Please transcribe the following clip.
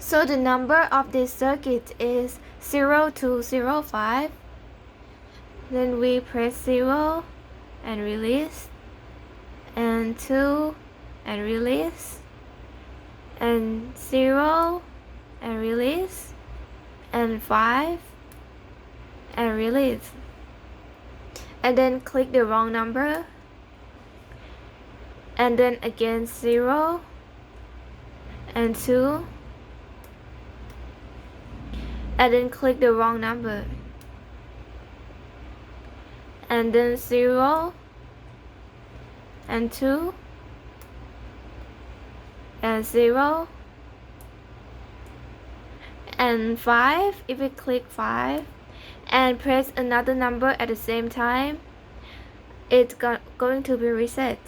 So the number of this circuit is 0 to 05. Then we press 0 and release, and 2 and release, and 0 and release, and 5 and release. And then click the wrong number, and then again 0 and 2, and then click the wrong number, and then 0 and 2 and 0 and 5. If we click 5 and press another number at the same time, it's going to be reset.